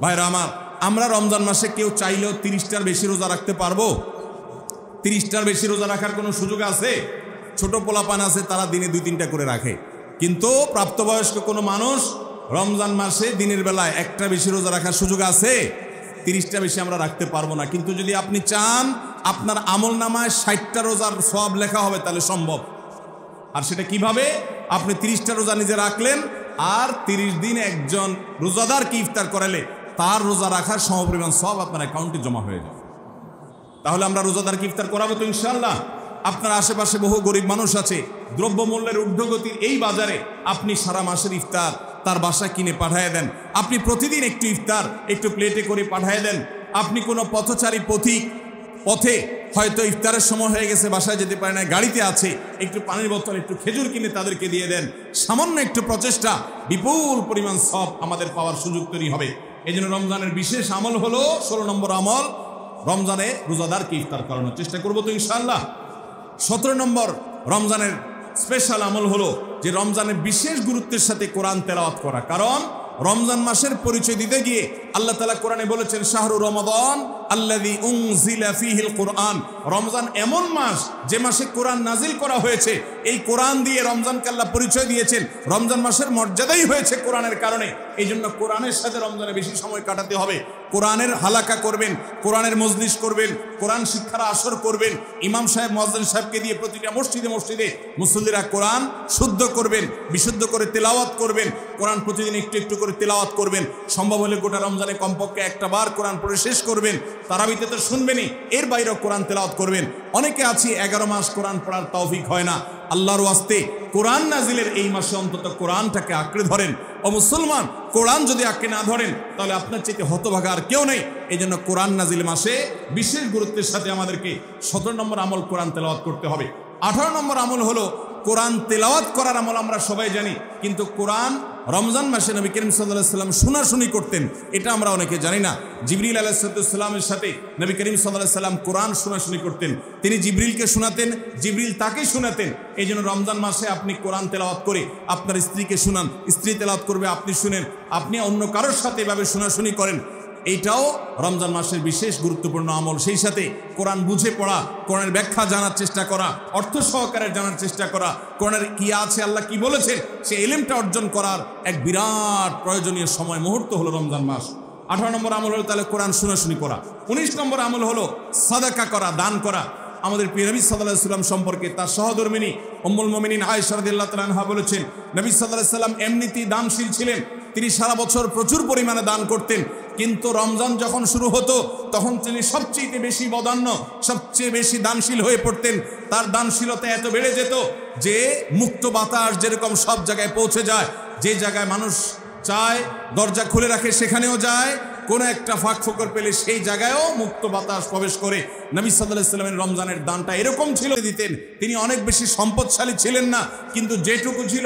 A: ভাইরা আমার, আমরা রমজান মাসে কেউ চাইলেও 30টার বেশি রোজা রাখতে পারবো? 30টার বেশি রোজা রাখার কোনো সুযোগ আছে? ছোট পোলাপান আছে, তারা দিনে 2-3টা করে রাখে, কিন্তু প্রাপ্তবয়স্ক কোনো মানুষ রমজান মাসে দিনের বেলায় একটা বেশি রোজা রাখার সুযোগ আছে? 30টা বেশি আমরা রাখতে পারবো না। কিন্তু যদি আপনি চান আপনার আমল নামায় 60টা রোজার সওয়াব লেখা হবে, তাহলে সম্ভব। আর সেটা কিভাবে? আপনি 30টা রোজা নিজে রাখলেন, আর 30 দিন একজন রোজাদারকে ইফতার করালে তার রোজা রাখার সমপরিমাণ সওয়াব আপনার অ্যাকাউন্টে জমা হয়ে যাবে। তাহলে আমরা রোজাদারকে ইফতার করাবো তো ইনশাআল্লাহ। আপনার আশেপাশে বহু গরিব মানুষ আছে, দ্রব্যমূল্যের ঊর্ধ্বগতির এই বাজারে আপনি সারা মাসের ইফতার তার বাসায় কিনে পাঠিয়ে দেন, আপনি প্রতিদিন একটু ইফতার একটু প্লেটে করে পাঠিয়ে দেন। আপনি কোনো পথচারী পথে হয়তো ইফতারের সময় হয়ে গেছে, বাসায় যেতে পারে না, গাড়িতে আছে, একটু পানির বোতল একটু খেজুর কিনে তাদেরকে দিয়ে দেন। সামান্য একটু প্রচেষ্টা বিপুল পরিমাণ সওয়াব আমাদের পাওয়ার সুযোগ তৈরি হবে। এই জন্য রমজানের বিশেষ আমল হলো 16 নম্বর আমল, রমজানে রোজাদারকে ইফতার করানোর চেষ্টা করবো তো ইনশাআল্লাহ। 17 নম্বর রমজানের স্পেশাল আমল হলো যে রমজানে বিশেষ গুরুত্বের সাথে কোরআন তেলাওয়াত করা। কারণ রমজান মাসের পরিচয় দিতে গিয়ে আল্লাহ তাআলা কোরআনে বলেছেন শাহরু রমাদান আল্লাযী উনজিলা ফীহিল কুরআন। রমজান এমন মাস যে মাসে কোরআন নাজিল করা হয়েছে। এই কোরআন দিয়ে রমজানকে আল্লাহ পরিচয় দিয়েছেন। রমজান মাসের মর্যাদাই হয়েছে কোরআনের কারণে। এই জন্য কোরআনের সাথে রমজানে বেশি সময় কাটাতে হবে। কোরআনের হালাকা করবেন, কোরআনের মজলিস করবেন, কোরআন শিক্ষার আসর করবেন, ইমাম সাহেব মুয়াজ্জিন সাহেবকে দিয়ে প্রতিটা মসজিদে মসজিদে মুসল্লিরা কোরআন শুদ্ধ করবেন, বিশুদ্ধ করে তেলাওয়াত করবেন। কোরআন প্রতিদিন একটু একটু করে তেলাওয়াত করবেন। সম্ভব হলে গোটা রমজানে কমপক্ষে একটা বার কোরআন পড়ে শেষ করবেন। তারাবিতে তো শুনবেনই, এর বাইরেও কোরআন তেলাওয়াত করবেন। অনেকে আছে 11 মাস কোরআন পড়ার তৌফিক হয় না। আল্লাহর ওয়াস্তে কোরআন নাজিলের এই মাসে অন্তত কোরআনটাকে আঁকড়ে ধরেন। ও মুসলমান, কোরআন যদি আঁকড়ে না ধরেন তাহলে আপনার চাইতে হতভাগা আর কেউ নেই। এই জন্য কোরআন নাজিল মাসে বিশেষ গুরুত্বের সাথে আমাদেরকে 17 নম্বর আমল কোরআন তেলাওয়াত করতে হবে। 18 নম্বর আমল হলো কোরআন তেলাওয়াত করার আমল। আমরা সবাই জানি, কিন্তু কোরআন রমজান মাসে নবী করিম সাল্লাল্লাহু আলাইহি ওয়াসাল্লাম শোনাশুনি করতেন, এটা আমরা অনেকে জানি না। জিবরিল আলাইহিস সালামের সাথে নবী করিম সাল্লাল্লাহু আলাইহি ওয়াসাল্লাম কোরআন শোনাশুনি করতেন। তিনি জিবরিলকে শোনাতেন, জিবরিল তাকে শোনাতেন। এই জন্য রমজান মাসে আপনি কোরআন তেলাওয়াত করে আপনার স্ত্রীকে শোনান, স্ত্রী তেলাওয়াত করবে, আপনি শুনেন, আপনি অন্য কারোর সাথে এভাবে শোনাশুনি করেন। এইটাও রমজান মাসের বিশেষ গুরুত্বপূর্ণ আমল। সেই সাথে কোরআন বুঝে পড়া, কোরআনের ব্যাখ্যা জানার চেষ্টা করা, অর্থ সহকারে জানার চেষ্টা করা, কোরআনের কি আছে, আল্লাহ কি বলেছেন, সে ইলমটা অর্জন করার এক বিরাট প্রয়োজনীয় সময় মুহূর্ত হলো রমজান মাস। 18 নম্বর আমল হলো তাহলে কোরআন শোনাশুনি করা। 19 নম্বর আমল হলো সাদাকা করা, দান করা। আমাদের প্রিয় নবী সাল্লাল্লাহু আলাইহি ওয়াসাল্লাম সম্পর্কে তার সহধর্মিনী উম্মুল মুমিনিন আয়েশা রাদিয়াল্লাহু তাআলা আনহা বলেছেন, নবী সাল্লাল্লাহু আলাইহি ওয়াসাল্লাম এমনিতেই দানশীল ছিলেন। তিনি সারা বছর প্রচুর পরিমাণে দান করতেন, কিন্তু রমজান যখন শুরু হতো তখন তিনি সবচেয়ে বেশি বদান্য, সবচেয়ে বেশি দানশীল হয়ে পড়তেন। তার দানশীলতা এত বেড়ে যেত যে মুক্ত বাতাস যেরকম সব জায়গায় পৌঁছে যায়, যে জায়গায় মানুষ চায় দরজা খুলে রাখে সেখানেও যায়, কোনো একটা ফাঁক ফোকর পেলে সেই জায়গায়ও মুক্ত বাতাস প্রবেশ করে। নবী সাল্লাল্লাহু আলাইহি ওয়াসাল্লামের রমজানের দানটা এরকম ছিল দিতেন। তিনি অনেক বেশি সম্পদশালী ছিলেন না, কিন্তু যেটুকু ছিল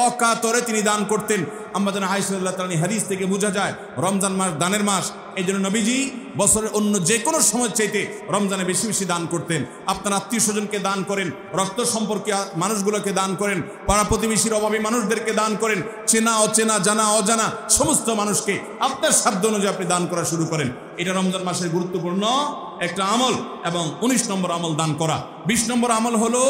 A: অকাতরে তিনি দান করতেন। আমাদের আয়েশা রাদিয়াল্লাহু তাআলা হাদিস থেকে বোঝা যায় রমজান মাস দানের মাস। এই জন্য নবীজি বছরের অন্য যে কোনো সময় চাইতে রমজানে বেশি বেশি দান করতেন। আপনার আত্মীয় স্বজনকে দান করেন, রক্ত সম্পর্কে মানুষগুলোকে দান করেন, পাড়া প্রতিবেশীর অভাবী মানুষদেরকে দান করেন, চেনা অচেনা, জানা অজানা সমস্ত মানুষকে আপনার সাধ্য অনুযায়ী আপনি দান করা শুরু করেন। এটা রমজান মাসের গুরুত্বপূর্ণ একটা আমল। এবং 19 নম্বর আমল দান করা। 20 নম্বর আমল হলো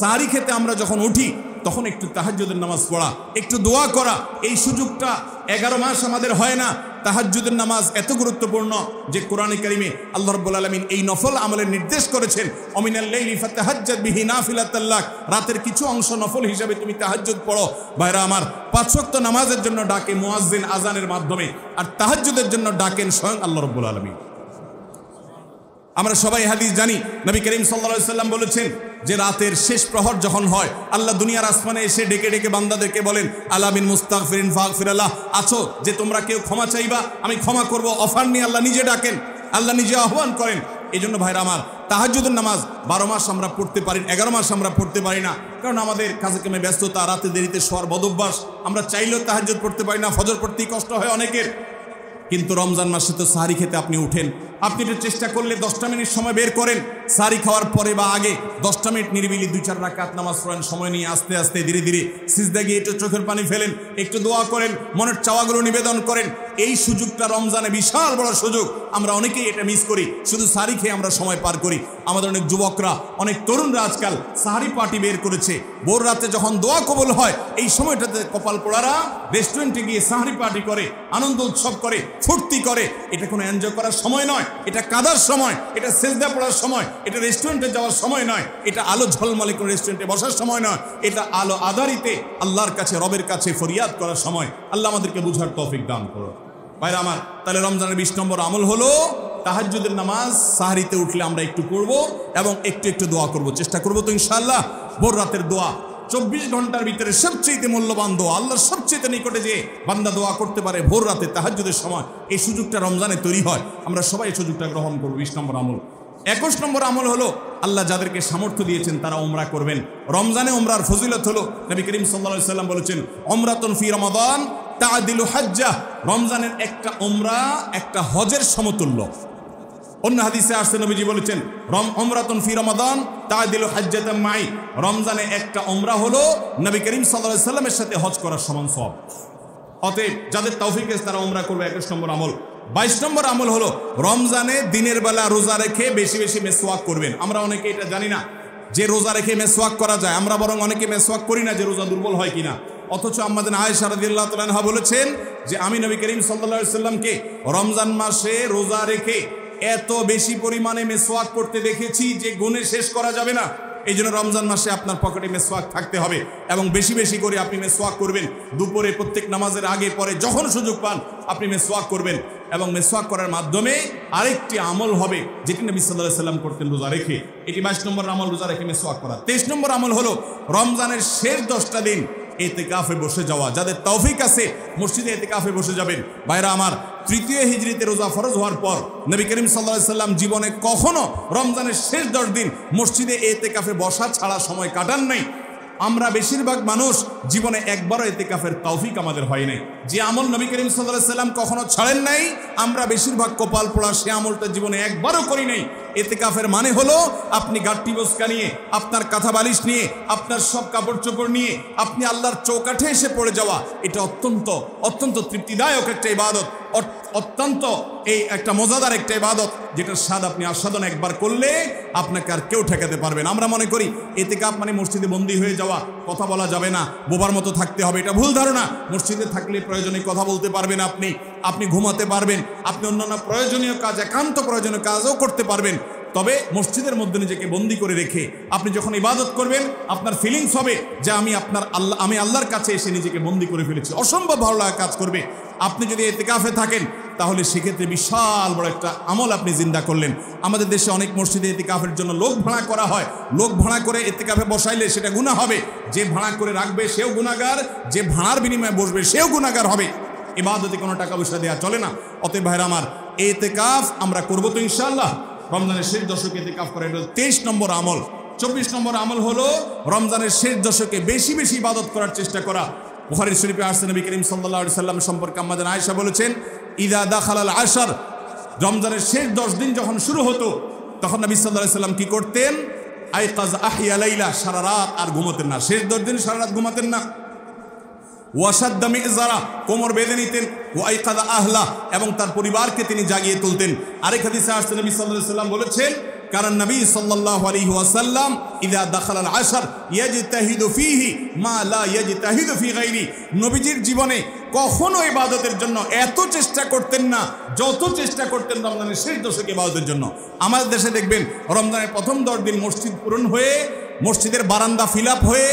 A: সাহরি খেতে আমরা যখন উঠি তখন একটু তাহাজ্জুদের নামাজ পড়া, একটু দোয়া করা। এই সুযোগটা 11 মাস আমাদের হয় না। তাহাজ্জুদের নামাজ এত গুরুত্বপূর্ণ যে কোরআনে কারিমে আল্লাহ রাব্বুল আলামিন এই নফল আমলের নির্দেশ করেছেন, অমিনাল লাইলি ফাতাহাজ্জাদ বিহি নাফিলাতাল লাক। রাতের কিছু অংশ নফল হিসাবে তুমি তাহাজ্জুদ পড়ো। ভাইরা আমার, 5 ওয়াক্ত নামাজের জন্য ডাকে মুয়াজ্জিন আজানের মাধ্যমে, আর তাহাজ্জুদের জন্য ডাকেন স্বয়ং আল্লাহ রাব্বুল আলামিন। আমরা সবাই হাদিস জানি, নবী করিম সাল্লাল্লাহু আলাইহি ওয়াসাল্লাম বলেছেন যে রাতের শেষ প্রহর যখন হয় আল্লাহ দুনিয়ার আসমানে এসে ডেকে ডেকে বান্দাদেরকে বলেন, আলা মিন মুস্তাগফিরিন ফাগফিরাল্লাহ, আছো যে তোমরা কেউ ক্ষমা চাইবা আমি ক্ষমা করব। অফার নিয়ে আল্লাহ নিজে ডাকেন, আল্লাহ নিজে আহ্বান করেন। এই জন্য ভাইরা আমার, তাহাজ্জুদের নামাজ 12 মাস আমরা পড়তে পারি, 11 মাস আমরা পড়তে পারি না, কারণ আমাদের কাজে কামে ব্যস্ততা, রাতে দেরিতে শোয়ার বদভ্যাস। আমরা চাইলেও তাহাজ্জুদ পড়তে পারি না, ফজর পড়তেই কষ্ট হয় অনেকের। কিন্তু রমজান মাসে তো সাহরি খেতে আপনি উঠেন, আপনি এটা চেষ্টা করলে 10টা মিনিট সময় বের করেন, সাহরি খাওয়ার পরে বা আগে 10টা মিনিট নিরিবিলি 2-4 রাকাত নামাজ পড়েন, সময় নিয়ে আস্তে আস্তে ধীরে ধীরে সিজদা গিয়ে একটু চোখের পানি ফেলেন, একটু দোয়া করেন, মনের চাওয়াগুলো নিবেদন করেন। এই সুযোগটা রমজানে বিশাল বড় সুযোগ। আমরা অনেকেই এটা মিস করি, শুধু সাহরি খেয়ে আমরা সময় পার করি। আমাদের অনেক যুবকরা, অনেক তরুণরা আজকাল সাহরি পার্টি বের করেছে। ভোর রাতে যখন দোয়া কবুল হয় এই সময়টাতে কপাল পোড়ারা রেস্টুরেন্টে গিয়ে সাহরি পার্টি করে, আনন্দ উৎসব করে, ফুর্তি করে। এটা কোনো এনজয় করার সময় নয়, এটা কাদার সময়, এটা সেজদা পড়ার সময়, এটা রেস্টুরেন্টে যাওয়ার সময় নয়, এটা আলো ঝলমলে কোনো রেস্টুরেন্টে বসার সময় নয়, এটা আলো আধারিতে আল্লাহর কাছে, রবের কাছে ফরিয়াদ করার সময়। আল্লাহ আমাদেরকে বুঝার তৌফিক দান করুন। ভাইরা আমার, তাহলে রমজানের 20 নম্বর আমল হলো তাহাজ্জুদের নামাজ সাহরিতে উঠলে আমরা একটু পড়বো এবং একটু একটু দোয়া করব, চেষ্টা করবো তো ইনশাআল্লাহ। ভোর রাতের দোয়া 24 ঘন্টার ভিতরে সবচেয়ে মূল্যবান দোয়া, আল্লাহর সবচেয়ে নিকটে যে বান্দা দোয়া করতে পারে ভোর রাতে তাহাজ্জুদের সময়, এই সুযোগটা রমজানে তৈরি হয়। আমরা সবাই এই সুযোগটা গ্রহণ করবো। 20 নম্বর আমল। 21 নম্বর আমল হলো আল্লাহ যাদেরকে সামর্থ্য দিয়েছেন তারা উমরা করবেন। রমজানে উমরার ফজিলত হলো, নবী করিম সাল্লাল্লাহু আলাইহি ওয়াসাল্লাম বলেছেন, উমরাতুন ফি রমাদান তাআদিলু হাজ্জাহ, রমজানের একটা উমরা একটা হজের সমতুল্য। অন্য হাদিসে আসছে নবীজি বলেছেন উমরাতুন ফি রমাদান তাআদিলু হাজ্জাতাম মাই, রমজানে একটা উমরা হলো নবী করিম সাল্লাল্লাহু আলাইহি ওয়াসাল্লামের সাথে হজ করার সমান সওয়াব। অতএব যাদের তৌফিক আছে তারা উমরা করবে। 21 নম্বর আমল। 22 নম্বর আমল হলো রমজানে দিনের বেলা রোজা রেখে বেশি বেশি মেসওয়াক করবেন। আমরা অনেকে এটা জানি না যে রোজা রেখে মেসওয়াক করা যায়, আমরা বরং অনেকে মেসওয়াক করি না যে রোজা দুর্বল হয় কিনা। অথচ আম্মাজান আয়েশা রাদিয়াল্লাহু তাআলা আনহা বলেছেন যে আমি নবী করিম সাল্লাল্লাহু আলাইহি ওয়াসাল্লামকে রমজান মাসে রোজা রেখে এত বেশি পরিমাণে মেসওয়াক করতে দেখেছি যে গুণে শেষ করা যাবে না। এই জন্য রমজান মাসে আপনার পকেটে মেসওয়াক থাকতে হবে এবং বেশি বেশি করে আপনি মেসওয়াক করবেন। দুপুরে প্রত্যেক নামাজের আগে পরে যখন সুযোগ পান আপনি মেসওয়াক করবেন এবং মেসওয়াক করার মাধ্যমে আরেকটি আমল হবে যেটি নবী সাল্লাল্লাহু আলাইহি ওয়াসাল্লাম করতেন রোজা রেখে। এটি 22 নম্বর আমল, রোজা রেখে মেসওয়াক করা। 23 নম্বর আমল হলো রমজানের শেষ 10টা দিন ইতিকাফে বসে যাওয়া। যাদের তৌফিক আছে মসজিদে ইতিকাফে বসে যাবেন। ভাইরা আমার, 3য় হিজরিতে রোজা ফরজ হওয়ার পর নবী করিম সাল্লাল্লাহু আলাইহি ওয়াসাল্লাম জীবনে কখনো রমজানের শেষ 10 দিন মসজিদে ইতিকাফে বসা ছাড়া সময় কাটান নাই। আমরা বেশিরভাগ মানুষ জীবনে একবারও ইতিকাফের তৌফিক আমাদের হয় নাই। যে আমল নবী করিম সাল্লাল্লাহু আলাইহি ওয়াসাল্লাম কখনো ছাড়েন নাই, আমরা বেশিরভাগ কপাল পোড়া সে আমলটা জীবনে একবারও করি নাই। ইতিকাফের মানে হলো আপনি গাট্টি বস্কা নিয়ে, আপনার কাঁথা বালিশ নিয়ে, আপনার সব কাপড় চোপড় নিয়ে আপনি আল্লাহর চৌকাঠে এসে পড়ে যাওয়া। এটা অত্যন্ত অত্যন্ত তৃপ্তিদায়ক একটা ইবাদত, অত্যন্ত এই একটা মজাদার একটা ইবাদত যেটার স্বাদ আপনি আস্বাদন একবার করলে আপনাকে আর কেউ ঠেকাতে পারবেন। আমরা মনে করি ইতিকাফ মানে মসজিদে বন্দী হয়ে যাওয়া, কথা বলা যাবে না, বোবার মতো থাকতে হবে। এটা ভুল ধারণা। মসজিদে থাকলে প্রয়োজনে কথা বলতে পারবেন, আপনি ঘুমাতে পারবেন, আপনি অন্যান্য প্রয়োজনীয় কাজ, একান্ত প্রয়োজনীয় কাজও করতে পারবেন। তবে মসজিদের মধ্যে নিজেকে বন্দী করে রেখে আপনি যখন ইবাদত করবেন আপনার ফিলিংস হবে যে আমি আল্লাহর কাছে এসে নিজেকে বন্দী করে ফেলেছি। অসম্ভব ভালো লাগা কাজ করবে। আপনি যদি ইতিকাফে থাকেন তাহলে সেক্ষেত্রে বিশাল বড় একটা আমল আপনি জিন্দা করলেন। আমাদের দেশে অনেক মসজিদে ইতিকাফের জন্য লোক ভাড়া করা হয়। লোক ভাড়া করে ইতিকাফে বসাইলে সেটা গুনাহ হবে। যে ভাড়া করে রাখবে সেও গুনাহগার, যে ভাড়ার বিনিময়ে বসবে সেও গুনাহগার হবে। ইবাদতে কোনো টাকা পয়সা দেওয়া চলে না। অতএব ভাইরা আমার, ইতিকাফ আমরা করবো তো ইনশাআল্লাহ। রমজানের শেষ দশকে ইতিকাফ করা, এটা 23 নম্বর আমল। 24 নম্বর আমল হলো রমজানের শেষ দশকে বেশি বেশি ইবাদত করার চেষ্টা করা। বুখারী শরীফে আসছে নবী করিম সাল্লাল্লাহু আলাইহি ওয়াসাল্লাম সম্পর্কে আম্মাজান আয়েশা বলেছেন, ইযা দাখালাল আশর, রমজানের শেষ 10 দিন যখন শুরু হতো তখন নবী সাল্লাল্লাহু আলাইহি ওয়াসাল্লাম কি করতেন? আইকাজ আহিয়া লাইলা, সারা রাত আর ঘুমাতেন না। শেষ 10 দিন সারা রাত ঘুমাতেন না। ওয়াসাদ্দা মিযজারা, কোমর বেঁধে নিতেন। ওয়াইকাদা আহলা, এবং তার পরিবারকে তিনি জাগিয়ে তুলতেন। আরেক হাদিসে আসছে নবী সাল্লাল্লাহু আলাইহি ওয়াসাল্লাম বলেছেন, কারণ নবী সাল্লাল্লাহু আলাইহি ওয়াসাল্লাম ইযা দাখালাল আশর ইয়াজতাহিদু ফীহি মা লা ইয়াজতাহিদু ফী গায়রি, নবীজির জীবনে কখনো ইবাদতের জন্য এত চেষ্টা করতেন না যত চেষ্টা করতেন রমজানের শেষ দশকে ইবাদতের জন্য। আমাদের দেশে দেখবেন রমজানের প্রথম 10 দিন মসজিদ পূরণ হয়ে, মসজিদের বারান্দা ফিল আপ হয়ে,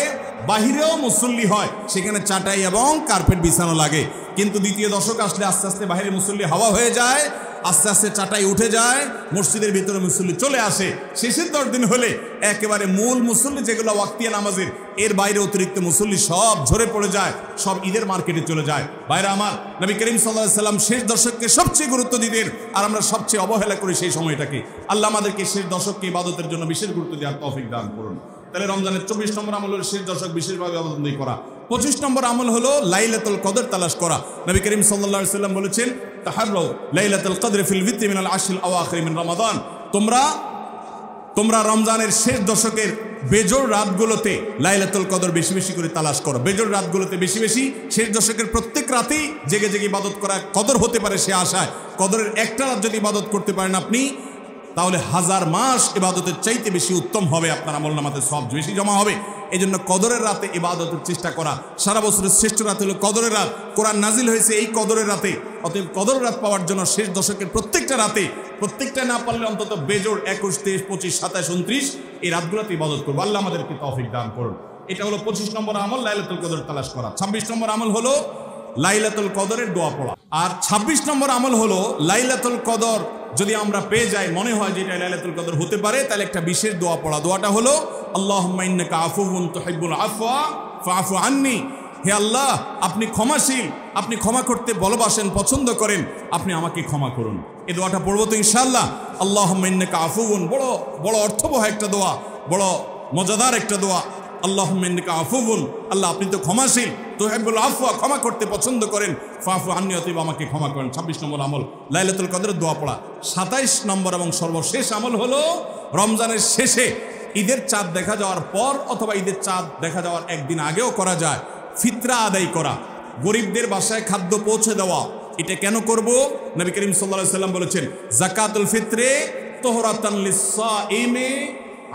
A: বাহিরেও মুসল্লি হয়, সেখানে চাটাই এবং কার্পেট বিছানো লাগে। কিন্তু দ্বিতীয় দশক আসলে আস্তে আস্তে বাহিরে মুসল্লি হাওয়া হয়ে যায়, আস্তে আস্তে চাটাই উঠে যায়, মসজিদের ভিতরে মুসল্লি চলে আসে। শেষের 10 দিন হলে একেবারে মূল মুসল্লি যেগুলো ওয়াক্তিয়া নামাজের, এর বাইরে অতিরিক্ত মুসল্লি সব ঝরে পড়ে যায়, সব ঈদের মার্কেটে চলে যায়। বাইরে আমার, নবী করিম সাল্লাল্লাহু আলাইহি ওয়াসাল্লাম শেষ দশককে সবচেয়ে গুরুত্ব দিতেন, আর আমরা সবচেয়ে অবহেলা করি সেই সময়টাকে। আল্লাহ আমাদেরকে শেষ দশককে ইবাদতের জন্য বিশেষ গুরুত্ব দেওয়ার তৌফিক দান করুন। তাহলে রমজানের 24 নম্বর আমল হলো শেষ দশক বিশেষভাবে ইবাদত করা। 25 নম্বর আমল হলো লাইলাতুল কদর তালাশ করা। নবী করিম সাল্লাল্লাহু আলাইহি ওয়াসাল্লাম বলেছেন, তাহাররু লাইলাতুল কদর ফিল ভিত্রি মিনাল আশরিল আওয়াখির মিন রমাদান, তোমরা রমজানের শেষ দশকের বেজোড় রাতগুলোতে লাইলাতুল কদর বেশি বেশি করে তালাশ করো। বেজোড় রাতগুলোতে বেশি বেশি, শেষ দশকের প্রত্যেক রাতেই জেগে জেগে ইবাদত করা কদর হতে পারে সে আশায়। কদরের একটা রাত যদি ইবাদত করতে পারেন আপনি, তাহলে 1000 মাস ইবাদতের চাইতে বেশি উত্তম হবে, আপনার আমলনামাতে সব বেশি জমা হবে। এই জন্য কদরের রাতে ইবাদতের চেষ্টা করা। সারা বছরের শ্রেষ্ঠ রাত হলো কদরের রাত। কোরআন নাজিল হয়েছে এই কদরের রাতে। অতএব কদরের রাত পাওয়ার জন্য শেষ দশকের প্রত্যেকটা রাতে, প্রত্যেকটা না পারলে অন্তত বেজোড় 21, 23, 25, 27, 29 এই রাতগুলোতে ইবাদত করবো। আল্লাহ আমাদেরকে তৌফিক দান করুন। এটা হলো 25 নম্বর আমল, লাইলাতুল কদর তালাশ করা। 26 নম্বর আমল হলো লাইলাতুল কদরের দোয়া পড়া। আর 26 নম্বর আমল হলো লাইলাতুল কদর যদি আমরা পেয়ে যাই, মনে হয় যে এটা লাইলাতুল কদর হতে পারে, তাহলে একটা বিশেষ দোয়া পড়া। দোয়াটা হলো আল্লাহুম্মা ইন্নাকা আফুউন তুহিব্বুল আফওয়া ফাআফু আন্নি, হে আল্লাহ আপনি ক্ষমাশীল, আপনি ক্ষমা করতে ভালোবাসেন, পছন্দ করেন, আপনি আমাকে ক্ষমা করুন। এই দোয়াটা পড়বো তো ইনশাআল্লাহ। আল্লাহুম্মা ইন্নাকা আফুউন, বড় বড় অর্থবহ একটা দোয়া, বড় মজাদার একটা দোয়া। আল্লাহুম্মা ইন্নাকা আফুউন, আল্লাহ আপনি তো ক্ষমাশীল, তুহিব্বুল আফওয়া, ক্ষমা করতে পছন্দ করেন, ফাফু আন্নী, অতএব আমাকে ক্ষমা করেন। 26 নম্বর আমল লাইলাতুল কদরের দোয়া পড়া। 27 নম্বর এবং সর্বশেষ আমল হলো রমজানের শেষে ঈদের চাঁদ দেখা যাওয়ার পর অথবা ঈদের চাঁদ দেখা যাওয়ার একদিন আগেও করা যায় ফিতরা আদায় করা, গরিবদের বাসায় খাদ্য পৌঁছে দেওয়া। এটা কেন করব? নবী করিম সাল্লাল্লাহু আলাইহি সাল্লাম বলেছেন, যাকাতুল ফিত্রে তুহরাতান লিস-সাইমি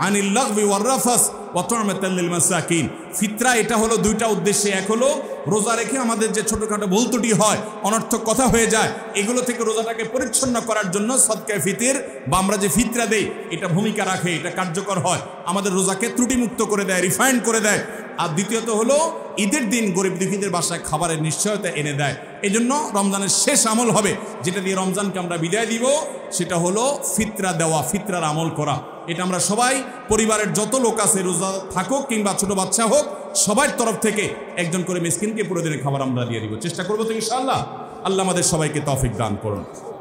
A: আনিল লাগবি ওয়ার রাফাস ওয়া তু'মাতান লিল মাসাকিন। ফিতরা এটা হলো দুইটা উদ্দেশ্যে, এক হলো রোজা রেখে আমাদের যে ছোটখাটো ভুল ত্রুটি হয়, অনর্থক কথা হয়ে যায়, এগুলো থেকে রোজাটাকে পরিচ্ছন্ন করার জন্য সদকায়ে ফিতর বা আমরা যে ফিতরা দেই এটা ভূমিকা রাখে, এটা কার্যকর হয়, আমাদের রোজাকে ত্রুটিমুক্ত করে দেয়, রিফাইন্ড করে দেয়। আর দ্বিতীয়ত হলো ঈদের দিন গরিব দুঃখীদের বাসায় খাবারের নিশ্চয়তা এনে দেয়। এজন্য রমজানের শেষ আমল হবে যেটা দিয়ে রমজানকে আমরা বিদায় দিব, সেটা হলো ফিতরা দেওয়া, ফিতরার আমল করা। এটা আমরা সবাই, পরিবারের যত লোক আছে, রোজা থাকুক কিংবা ছোট বাচ্চা হোক, সবার তরফ থেকে একজন করে মিসকিনকে পুরো দিনের খাবার আমরা দিয়ে দিব। চেষ্টা করবো তো ইনশাআল্লাহ। আল্লাহ আমাদের সবাইকে তৌফিক দান করুন।